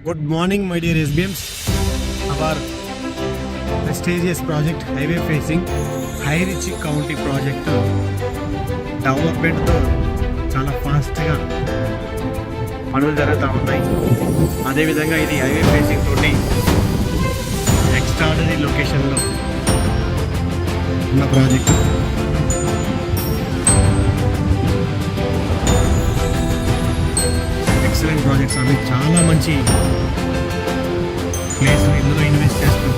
Good morning, my dear SBMs. Our prestigious project, highway facing High Ritchie County project, డెవలప్మెంట్తో చాలా ఫాస్ట్గా పనులు జరుగుతూ ఉన్నాయి. అదేవిధంగా ఇది హైవే ఫేసింగ్ తోటి ఎక్స్ట్రాడనరీ లొకేషన్లో ఉన్న ప్రాజెక్టు. ఎక్సలెంట్ ప్రాజెక్ట్స్ అవి చాలా మంచి ప్లేస్ ఇందులో ఇన్వెస్ట్ చేస్తున్న